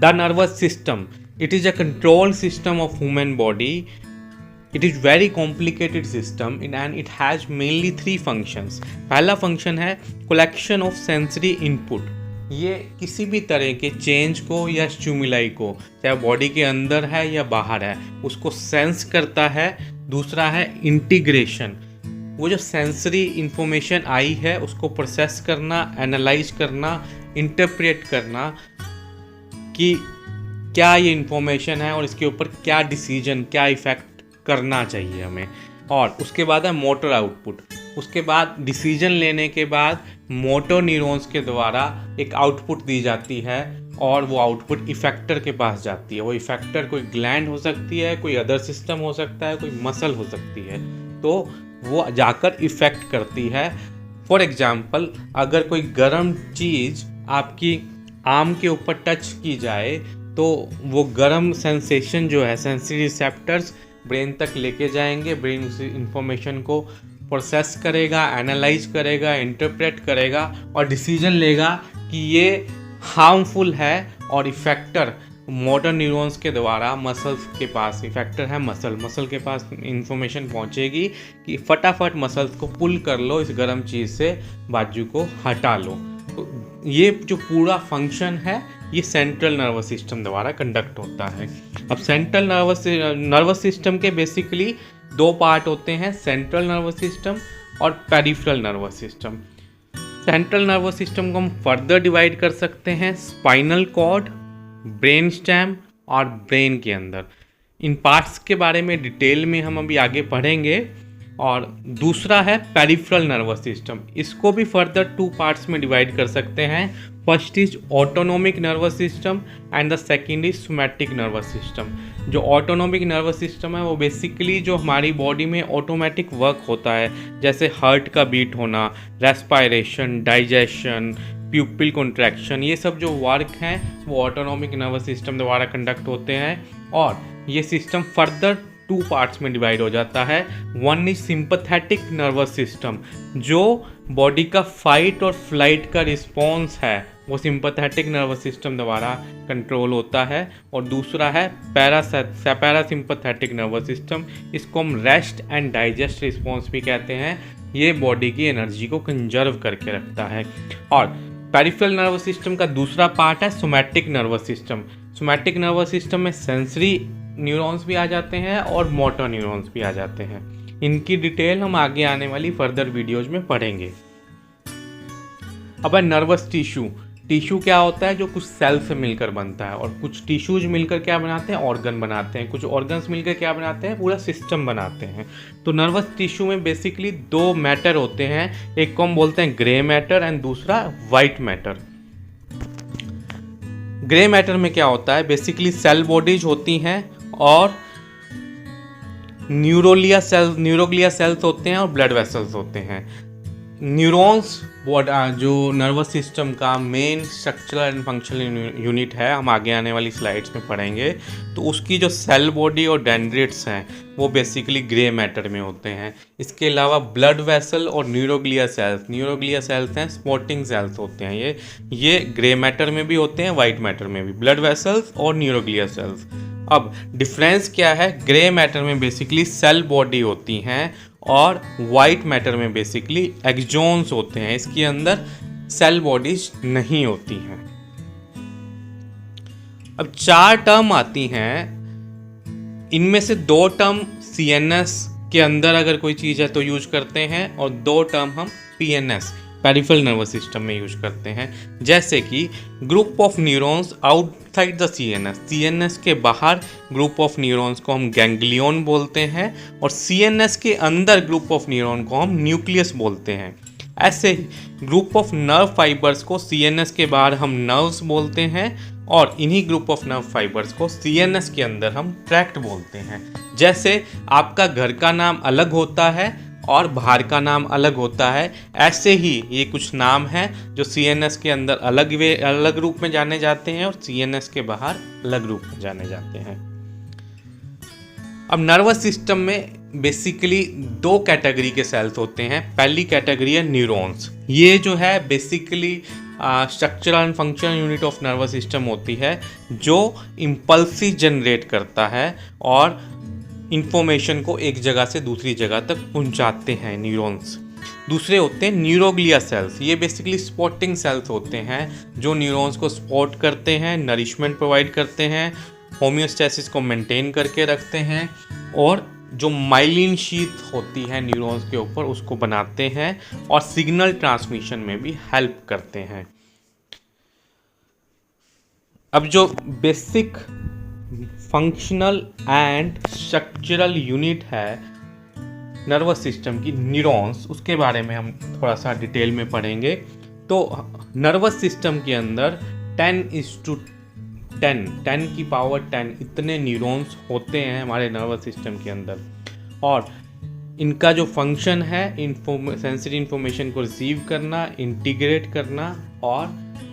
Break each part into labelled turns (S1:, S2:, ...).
S1: The nervous system, it is a control system of human body. It is very complicated system and it has mainly three functions. पहला function है collection of sensory input. ये किसी भी तरह के change को या stimuli को, चाहे बॉडी के अंदर है या बाहर है, उसको सेंस करता है। दूसरा है इंटीग्रेशन, वो जो सेंसरी इंफॉर्मेशन आई है उसको प्रोसेस करना, एनालाइज करना, इंटरप्रेट करना कि क्या ये इंफॉर्मेशन है और इसके ऊपर क्या डिसीजन, क्या इफ़ेक्ट करना चाहिए हमें। और उसके बाद है मोटर आउटपुट। उसके बाद डिसीजन लेने के बाद मोटर न्यूरॉन्स के द्वारा एक आउटपुट दी जाती है और वो आउटपुट इफेक्टर के पास जाती है। वो इफेक्टर कोई ग्लैंड हो सकती है, कोई अदर सिस्टम हो सकता है, कोई मसल हो सकती है, तो वो जाकर इफ़ेक्ट करती है। फॉर एग्जाम्पल, अगर कोई गर्म चीज़ आपकी आर्म के ऊपर टच की जाए तो वो गर्म सेंसेशन जो है, सेंसरी रिसेप्टर्स ब्रेन तक लेके जाएंगे। ब्रेन उस इंफॉर्मेशन को प्रोसेस करेगा, एनालाइज करेगा, इंटरप्रेट करेगा और डिसीजन लेगा कि ये हार्मफुल है। और इफेक्टर मोटर न्यूरॉन्स के द्वारा मसल्स के पास, इफेक्टर है मसल के पास इंफॉर्मेशन पहुंचेगी कि फटाफट मसल्स को पुल कर लो, इस गर्म चीज़ से बाजू को हटा लो। तो ये जो पूरा फंक्शन है ये सेंट्रल नर्वस सिस्टम द्वारा कंडक्ट होता है। अब सेंट्रल नर्वस सिस्टम के बेसिकली दो पार्ट होते हैं, सेंट्रल नर्वस सिस्टम और peripheral nervous system. Central nervous system को हम फर्दर डिवाइड कर सकते हैं स्पाइनल कॉर्ड, ब्रेन स्टेम और ब्रेन के अंदर। इन पार्ट्स के बारे में डिटेल में हम अभी आगे पढ़ेंगे। और दूसरा है पेरिफेरल नर्वस सिस्टम, इसको भी फर्दर टू पार्ट्स में डिवाइड कर सकते हैं। First is autonomic nervous system and the second is somatic nervous system. जो ऑटोनोमिक नर्वस सिस्टम है वो बेसिकली जो हमारी बॉडी में ऑटोमेटिक वर्क होता है, जैसे हार्ट का बीट होना, रेस्पायरेशन, डाइजेशन, प्यूपिल कॉन्ट्रैक्शन, ये सब जो वर्क हैं वो ऑटोनोमिक नर्वस सिस्टम द्वारा कंडक्ट होते हैं। और ये सिस्टम फर्दर टू पार्ट्स में डिवाइड हो जाता है। One is sympathetic nervous system, जो बॉडी का फाइट और फ्लाइट का रिस्पॉन्स है वो सिंपैथेटिक नर्वस सिस्टम द्वारा कंट्रोल होता है। और दूसरा है पैरासिम्पैथेटिक नर्वस सिस्टम, इसको हम रेस्ट एंड डाइजेस्ट रिस्पॉन्स भी कहते हैं। ये बॉडी की एनर्जी को कंजर्व करके रखता है। और पेरिफेरल नर्वस सिस्टम का दूसरा पार्ट है somatic nervous system. Somatic nervous system में सेंसरी न्यूरॉन्स भी आ जाते हैं और मोटर न्यूरॉन्स भी आ जाते हैं। इनकी डिटेल हम आगे आने वाली फर्दर वीडियोज में पढ़ेंगे। अब नर्वस टिश्यू। टिश्यू क्या होता है? जो कुछ सेल से मिलकर बनता है, और कुछ टिश्यूज मिलकर क्या बनाते हैं? ऑर्गन बनाते हैं। कुछ ऑर्गन्स मिलकर क्या बनाते हैं? पूरा सिस्टम बनाते हैं। तो नर्वस टिश्यू में बेसिकली दो मैटर होते हैं, एक को हम बोलते हैं ग्रे मैटर एंड दूसरा वाइट मैटर। ग्रे मैटर में क्या होता है? बेसिकली सेल बॉडीज होती हैं और न्यूरोग्लिया सेल्स होते हैं और ब्लड वेसल्स होते हैं। न्यूरॉन्स जो नर्वस सिस्टम का main structural and functional unit है, हम आगे आने वाली स्लाइड्स में पढ़ेंगे। तो उसकी जो सेल बॉडी और डेंड्रिट्स हैं वो बेसिकली ग्रे मैटर में होते हैं। इसके अलावा ब्लड वेसल और न्यूरोग्लिया सेल्स हैं, स्पॉटिंग सेल्स होते हैं। ये ग्रे मैटर में भी होते हैं, वाइट मैटर में भी, ब्लड वेसल्स और न्यूरोग्लिया सेल्स। अब डिफरेंस क्या है? ग्रे मैटर में बेसिकली सेल बॉडी होती हैं और वाइट मैटर में बेसिकली एक्सॉन्स होते हैं। इसके अंदर सेल बॉडीज नहीं होती हैं। अब 4 टर्म आती हैं, इनमें से 2 टर्म सीएनएस के अंदर अगर कोई चीज़ है तो यूज करते हैं, और 2 टर्म हम पीएनएस पेरिफेरल नर्वस सिस्टम में यूज करते हैं। जैसे कि group of neurons outside the CNS के बाहर ग्रुप ऑफ न्यूरॉन्स को हम गैंग्लियन बोलते हैं, और सीएनएस के अंदर ग्रुप ऑफ न्यूरॉन को हम न्यूक्लियस बोलते हैं। ऐसे ही ग्रुप ऑफ नर्व फाइबर्स को सीएनएस के बाहर हम नर्व्स बोलते हैं, और इन्हीं ग्रुप ऑफ नर्व फाइबर्स को सीएनएस के अंदर हम ट्रैक्ट बोलते हैं। जैसे आपका घर का नाम अलग होता है और बाहर का नाम अलग होता है, ऐसे ही ये कुछ नाम हैं जो सीएनएस के अंदर अलग रूप में जाने जाते हैं और सीएनएस के बाहर अलग रूप में जाने जाते हैं। अब नर्वस सिस्टम में बेसिकली 2 कैटेगरी के सेल्स होते हैं। पहली कैटेगरी है न्यूरॉन्स। ये जो है basically structural and functional unit of nervous system होती है जो इम्पल्सिस जनरेट करता है और इंफॉर्मेशन को एक जगह से दूसरी जगह तक पहुंचाते हैं न्यूरॉन्स। दूसरे होते हैं न्यूरोग्लिया सेल्स। ये बेसिकली स्पॉटिंग सेल्स होते हैं जो न्यूरॉन्स को स्पॉट करते हैं, नरिशमेंट प्रोवाइड करते हैं, होम्योस्टैसिस को मेंटेन करके रखते हैं और जो माइलिन शीथ होती है न्यूरॉन्स के ऊपर उसको बनाते हैं और सिग्नल ट्रांसमिशन में भी हेल्प करते हैं। अब जो basic functional and structural unit है नर्वस सिस्टम की, न्यूरॉन्स, उसके बारे में हम थोड़ा सा डिटेल में पढ़ेंगे। तो नर्वस सिस्टम के अंदर 10 की पावर 10 इतने न्यूरॉन्स होते हैं हमारे नर्वस सिस्टम के अंदर, और इनका जो फंक्शन है सेंसरी इंफॉर्मेशन को रिसीव करना, इंटीग्रेट करना और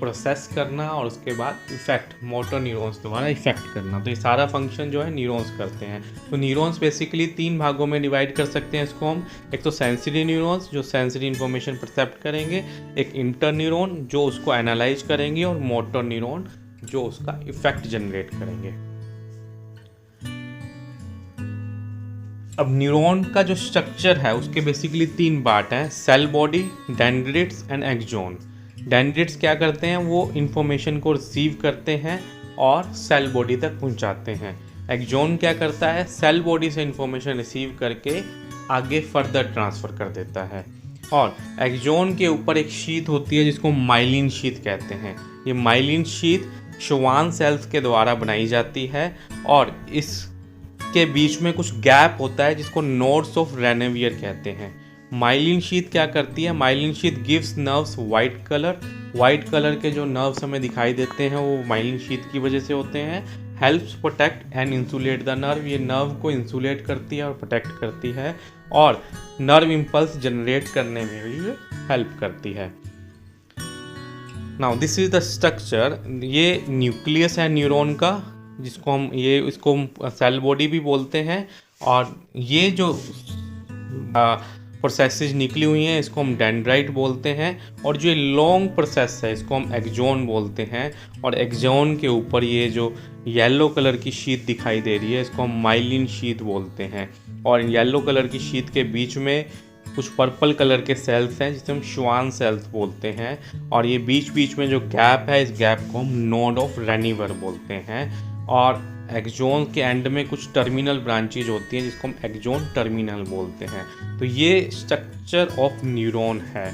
S1: प्रोसेस करना और उसके बाद इफेक्ट मोटर न्यूरॉन्स द्वारा इफेक्ट करना। तो ये सारा फंक्शन जो है न्यूरॉन्स करते हैं। तो न्यूरॉन्स बेसिकली 3 भागों में डिवाइड कर सकते हैं इसको हम। एक तो सेंसरी न्यूरॉन्स जो सेंसरी इंफॉर्मेशन परसेप्ट करेंगे, एक इंटर न्यूरॉन जो उसको एनालाइज करेंगे और मोटर न्यूरॉन जो उसका इफेक्ट जनरेट करेंगे। अब न्यूरॉन का जो स्ट्रक्चर है उसके बेसिकली 3 पार्ट हैं, सेल बॉडी, डेंड्रिट्स एंड एक्सोन। डेंड्रिट्स क्या करते हैं, वो इंफॉर्मेशन को रिसीव करते हैं और सेल बॉडी तक पहुंचाते हैं। एक्सोन क्या करता है, सेल बॉडी से इंफॉर्मेशन रिसीव करके आगे फर्दर ट्रांसफ़र कर देता है। और एक्सोन के ऊपर एक शीथ होती है जिसको माइलिन शीथ कहते हैं। ये माइलिन शीथ श्वान सेल्स के द्वारा बनाई जाती है और इसके बीच में कुछ गैप होता है जिसको नोड्स ऑफ रेनेवियर कहते हैं। माइलिन शीथ क्या करती है, myelin sheath gives nerves white colour. White colour के जो नर्व्स हमें दिखाई देते हैं वो माइलिन शीथ की वजह से होते हैं। Helps protect and insulate the nerve, ये नर्व को इंसुलेट करती है और प्रोटेक्ट करती है और नर्व इम्पल्स जनरेट करने में भी हेल्प करती है। Now this is the structure. ये न्यूक्लियस है न्यूरॉन का जिसको हम इसको सेल बॉडी भी बोलते हैं, और ये जो प्रोसेसेस निकली हुई हैं इसको हम डेंड्राइट बोलते हैं, और जो लॉन्ग प्रोसेस है इसको हम एक्सोन बोलते हैं। और एक्सोन के ऊपर ये जो येलो कलर की शीट दिखाई दे रही है इसको हम माइलिन शीट बोलते हैं। और येलो कलर की शीट के बीच में कुछ पर्पल कलर के सेल्स हैं जिसे हम श्वान सेल्स बोलते हैं, और ये बीच बीच में जो गैप है इस गैप को हम नोड ऑफ रेनिवर बोलते हैं। और एक्सोन के एंड में कुछ टर्मिनल ब्रांचेज होती हैं जिसको हम एक्सोन टर्मिनल बोलते हैं। तो ये स्ट्रक्चर ऑफ न्यूरॉन है।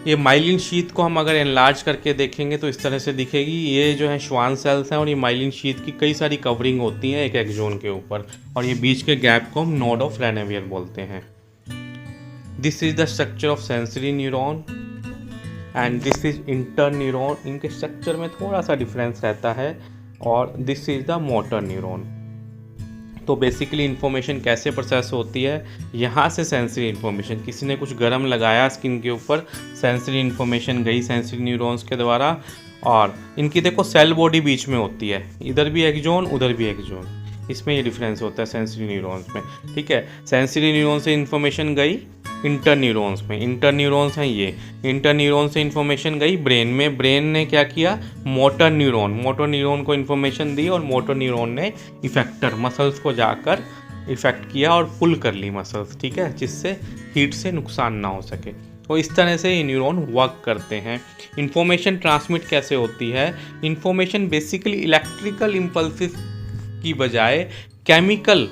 S1: ये माइलिन शीथ को हम अगर एनलार्ज करके देखेंगे तो इस तरह से दिखेगी। ये जो है श्वान सेल्स हैं और ये माइलिन शीथ की कई सारी कवरिंग होती हैं एक एक्सोन के ऊपर, और ये बीच के गैप को हम नोड ऑफ रेनेवियर बोलते हैं। This is the structure of sensory neuron and this is inter neuron. इनके स्ट्रक्चर में थोड़ा सा डिफरेंस रहता है। और this is the motor neuron. तो बेसिकली इन्फॉर्मेशन कैसे प्रोसेस होती है, यहाँ से सेंसरी इन्फॉर्मेशन, किसी ने कुछ गर्म लगाया स्किन के ऊपर, सेंसरी इन्फॉर्मेशन गई सेंसरी न्यूरॉन्स के द्वारा, और इनकी देखो सेल बॉडी बीच में होती है, इधर भी एक्सोन उधर भी एक्सोन, इसमें ये डिफरेंस होता है सेंसरी न्यूरॉन्स में। ठीक है, सेंसरी न्यूरॉन से इन्फॉर्मेशन गई इंटर न्यूरॉन्स में, इंटर न्यूरॉन्स हैं ये, इंटर न्यूरॉन से इन्फॉर्मेशन गई ब्रेन में, ब्रेन ने क्या किया, मोटर न्यूरॉन को इन्फॉर्मेशन दी और मोटर न्यूरॉन ने इफेक्टर मसल्स को जाकर इफेक्ट किया और पुल कर ली मसल्स, ठीक है, जिससे हीट से नुकसान ना हो सके। तो इस तरह से ये न्यूरॉन वर्क करते हैं। इन्फॉर्मेशन ट्रांसमिट कैसे होती है, इन्फॉर्मेशन बेसिकली इलेक्ट्रिकल इम्पल्सिस की बजाय केमिकल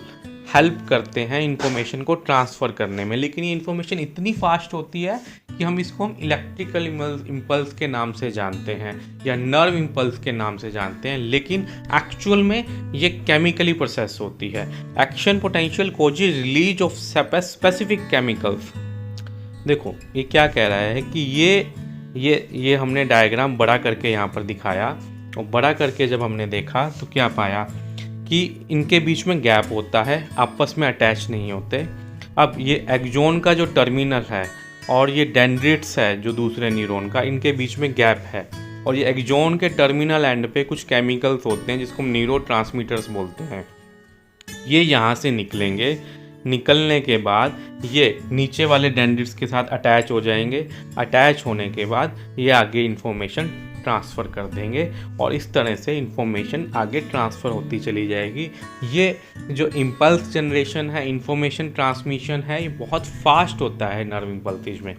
S1: हेल्प करते हैं इन्फॉर्मेशन को ट्रांसफ़र करने में, लेकिन ये इन्फॉर्मेशन इतनी फास्ट होती है कि हम इसको इलेक्ट्रिकल इम्पल्स के नाम से जानते हैं या नर्व इम्पल्स के नाम से जानते हैं, लेकिन एक्चुअल में ये केमिकली प्रोसेस होती है। Action potential causes release of specific chemicals. देखो ये क्या कह रहा है कि ये हमने डायग्राम बड़ा करके यहाँ पर दिखाया, और बड़ा करके जब हमने देखा तो क्या पाया कि इनके बीच में गैप होता है, आपस में अटैच नहीं होते। अब ये एक्सोन का जो टर्मिनल है और ये डेंड्रिट्स है जो दूसरे न्यूरॉन का, इनके बीच में गैप है, और ये एक्सोन के टर्मिनल एंड पे कुछ केमिकल्स होते हैं जिसको हम न्यूरोट्रांसमीटर्स बोलते हैं। ये यहाँ से निकलेंगे, निकलने के बाद ये नीचे वाले डेंड्रिट्स के साथ अटैच हो जाएंगे। अटैच होने के बाद ये आगे इन्फॉर्मेशन ट्रांसफ़र कर देंगे और इस तरह से इन्फॉर्मेशन आगे ट्रांसफ़र होती चली जाएगी। ये जो इम्पल्स जनरेशन है, इन्फॉर्मेशन ट्रांसमिशन है, ये बहुत फास्ट होता है नर्व इम्पल्सेज में।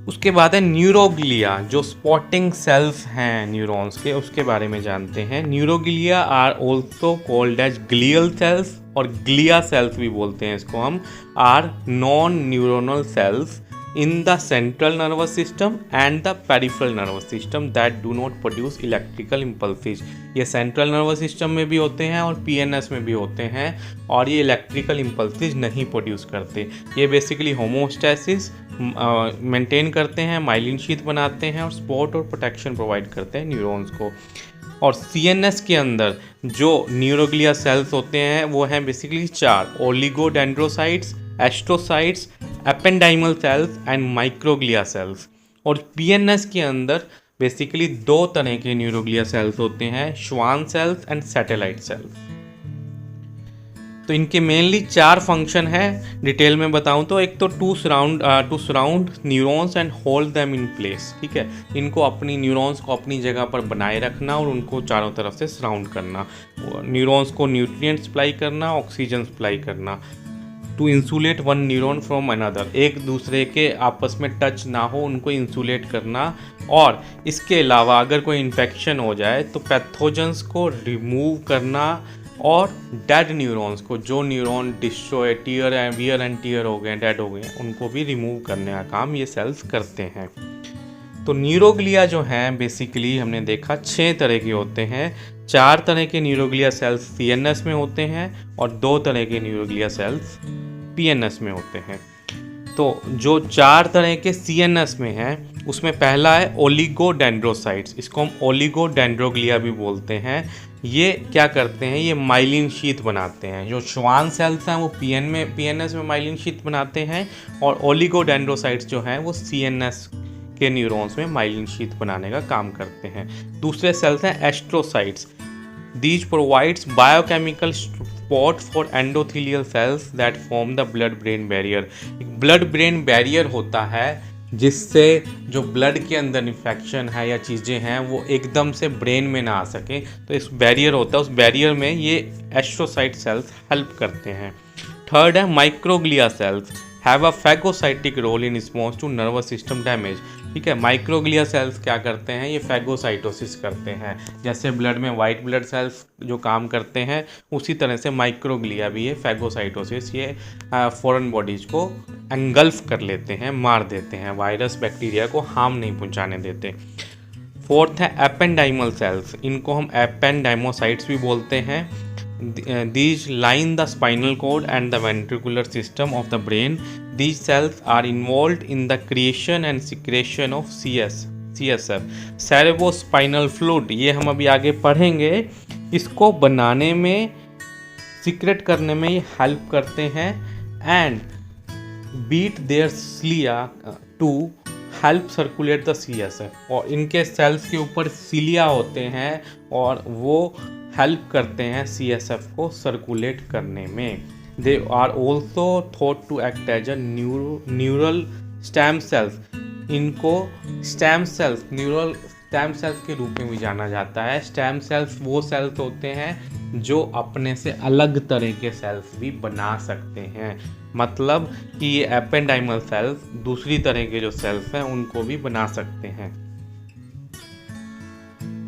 S1: उसके बाद है न्यूरोग्लिया, जो स्पॉटिंग सेल्स हैं न्यूरॉन्स के, उसके बारे में जानते हैं। Neuroglia are also called as glial cells, और ग्लिया सेल्स भी बोलते हैं इसको हम, are non neuronal cells in the central nervous system and the peripheral nervous system that do not produce electrical impulses। ये सेंट्रल नर्वस सिस्टम में भी होते हैं और पीएनएस में भी होते हैं, और ये इलेक्ट्रिकल इम्पल्सेस नहीं प्रोड्यूस करते। ये बेसिकली होमोस्टैसिस मेंटेन करते हैं, माइलिन शीथ बनाते हैं और सपोर्ट और प्रोटेक्शन प्रोवाइड करते हैं न्यूरॉन्स को। और सीएनएस के अंदर जो न्यूरोग्लिया सेल्स होते हैं वो हैं basically 4: oligodendrocytes, astrocytes, ependymal cells and microglia cells. और पीएनएस के अंदर बेसिकली 2 तरह के न्यूरोग्लिया सेल्स होते हैं, Schwann cells and satellite sales. तो इनके मेनली 4 फंक्शन है, डिटेल में बताऊं तो एक तो to surround neurons and hold them in place, ठीक है। इनको अपनी न्यूरॉन्स को अपनी जगह पर बनाए रखना और उनको चारों तरफ से सराउंड करना, न्यूरॉन्स को न्यूट्रिएंट सप्लाई करना, ऑक्सीजन सप्लाई करना। To insulate one neuron from another, एक दूसरे के आपस में टच ना हो, उनको इंसुलेट करना। और इसके अलावा अगर कोई इन्फेक्शन हो जाए तो पैथोजेंस को रिमूव करना, और डेड न्यूरॉन्स को, जो neuron destroy wear and tear हो गए, डेड हो गए, उनको भी रिमूव करने का काम ये सेल्स करते हैं। तो न्यूरोग्लिया जो हैं बेसिकली हमने देखा 6 तरह के होते हैं। 4 तरह के न्यूरोग्लिया सेल्स सीएनएस में होते हैं और 2 तरह के न्यूरोग्लिया सेल्स पीएनएस में होते हैं। तो जो 4 तरह के सीएनएस में हैं उसमें पहला है ओलिगोडेंड्रोसाइट्स, इसको हम ओलिगोडेंड्रोग्लिया भी बोलते हैं। ये क्या करते हैं, ये माइलिन शीथ बनाते हैं। जो श्वान सेल्स हैं वो पीएनएस में माइलिन शीथ बनाते हैं, और ओलिगोडेंड्रोसाइट्स जो हैं वो सीएनएस के न्यूरॉन्स में माइलिन शीथ बनाने का काम करते हैं। दूसरे सेल्स हैं astrocytes. These provides biochemical support for endothelial cells that form the blood brain barrier. Blood brain barrier होता है जिससे जो ब्लड के अंदर इन्फेक्शन है या चीज़ें हैं वो एकदम से ब्रेन में ना आ सके, तो इस बैरियर होता है, उस बैरियर में ये एस्ट्रोसाइट सेल्स हेल्प करते हैं। थर्ड है microglia cells have a phagocytic role in response to nervous system damage. ठीक है, माइक्रोग्लिया सेल्स क्या करते हैं, ये फैगोसाइटोसिस करते हैं। जैसे ब्लड में वाइट ब्लड सेल्स जो काम करते हैं उसी तरह से माइक्रोग्लिया भी ये फैगोसाइटोसिस, ये फॉरेन बॉडीज को एंगल्फ कर लेते हैं, मार देते हैं, वायरस बैक्टीरिया को हार्म नहीं पहुंचाने देते। फोर्थ है एपेंडाइमल सेल्स, इनको हम एपेंडाइमोसाइट्स भी बोलते हैं। These line the spinal cord and the ventricular system of the brain. These cells are involved in the creation and secretion of CSF, cerebrospinal fluid। ये हम अभी आगे पढ़ेंगे। इसको बनाने में, सीक्रेट करने में ये हेल्प करते हैं। And beat their cilia to help circulate the CSF। और इनके सेल्स के ऊपर सिलिया होते हैं और वो हेल्प करते हैं CSF को सर्कुलेट करने में। They are also thought to act as a neural stem cells. इनको stem cells, neural stem cells के रूप में भी जाना जाता है। स्टेम सेल्स वो सेल्स होते हैं जो अपने से अलग तरह के सेल्स भी बना सकते हैं। मतलब कि ये एपेंडाइमल सेल्स दूसरी तरह के जो सेल्स हैं उनको भी बना सकते हैं।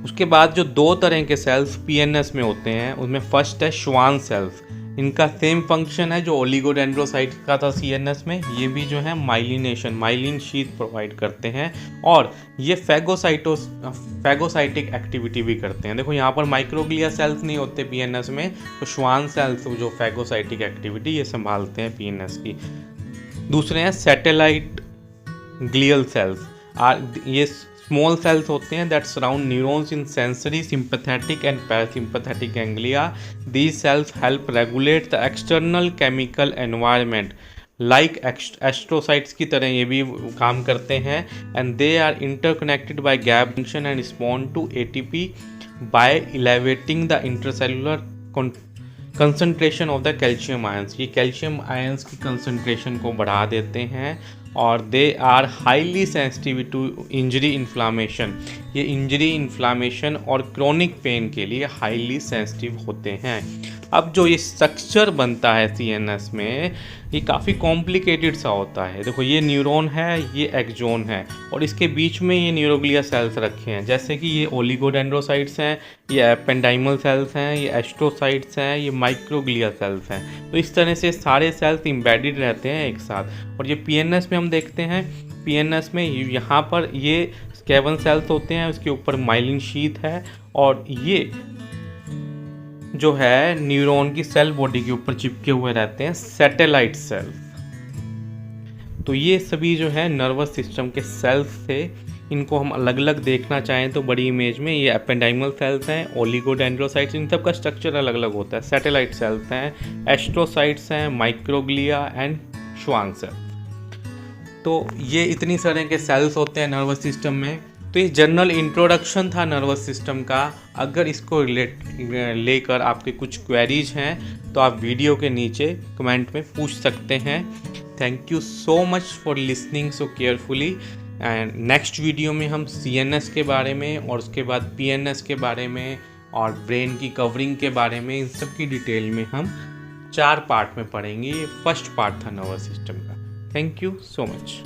S1: उसके बाद जो 2 तरह के सेल्स पीएनएस में होते हैं उसमें फर्स्ट है श्वान सेल्स। इनका सेम फंक्शन है जो ओलिगोडेंड्रोसाइट का था सीएनएस में। ये भी जो है माइलिनेशन, माइलिन शीथ प्रोवाइड करते हैं और ये फैगोसाइटिक एक्टिविटी भी करते हैं। देखो यहाँ पर माइक्रोग्लिया सेल्स नहीं होते पीएनएस में, तो श्वान सेल्स जो फैगोसाइटिक एक्टिविटी ये संभालते हैं पीएनएस की। दूसरे हैं सैटेलाइट ग्लियल सेल्स। ये स्मॉल सेल्स होते हैं that surround neurons in sensory, sympathetic and parasympathetic ganglia. These cells help regulate the external chemical environment like astrocytes की तरह ये भी काम करते हैं। And they are interconnected by gap junction and respond to ATP by elevating the intercellular concentration of the calcium ions, ये calcium ions की concentration को बढ़ा देते हैं और they are highly sensitive to injury inflammation, ये इंजरी इन्फ्लामेशन और chronic pain के लिए हाईली सेंसिटिव होते हैं। अब जो ये स्ट्रक्चर बनता है CNS में, ये काफ़ी कॉम्प्लिकेटेड सा होता है। देखो ये न्यूरॉन है, ये एक्सोन है और इसके बीच में ये न्यूरोग्लिया सेल्स रखे हैं, जैसे कि ये ओलिगोडेंड्रोसाइट्स हैं, ये एपेंडाइमल सेल्स हैं, ये एस्ट्रोसाइट्स हैं, ये माइक्रोग्लिया सेल्स हैं। तो इस तरह से सारे सेल्स इम्बेडेड रहते हैं एक साथ। और ये PNS में हम देखते हैं, PNS में यहाँ पर ये स्केवन सेल्स होते हैं, उसके ऊपर माइलिन शीथ है और ये जो है न्यूरॉन की सेल बॉडी के ऊपर चिपके हुए रहते हैं सैटेलाइट सेल्स। तो ये सभी जो है नर्वस सिस्टम के सेल्स थे। इनको हम अलग अलग देखना चाहें तो बड़ी इमेज में ये एपेंडाइमल सेल्स हैं, ओलिगोडेंड्रोसाइट्स, इन सब का स्ट्रक्चर अलग अलग होता है। सैटेलाइट सेल्स हैं, एस्ट्रोसाइट्स हैं, माइक्रोग्लिया एंड श्वान सेल। तो ये इतनी तरह के सेल्स होते हैं नर्वस सिस्टम में। तो ये जनरल इंट्रोडक्शन था नर्वस सिस्टम का। अगर इसको लेकर आपके कुछ क्वेरीज हैं तो आप वीडियो के नीचे कमेंट में पूछ सकते हैं। Thank you so much for listening so carefully. And next video में हम CNS के बारे में और उसके बाद PNS के बारे में और ब्रेन की कवरिंग के बारे में, इन सब की डिटेल में हम 4 पार्ट में पढ़ेंगे। ये फर्स्ट पार्ट था नर्वस सिस्टम का। Thank you so much.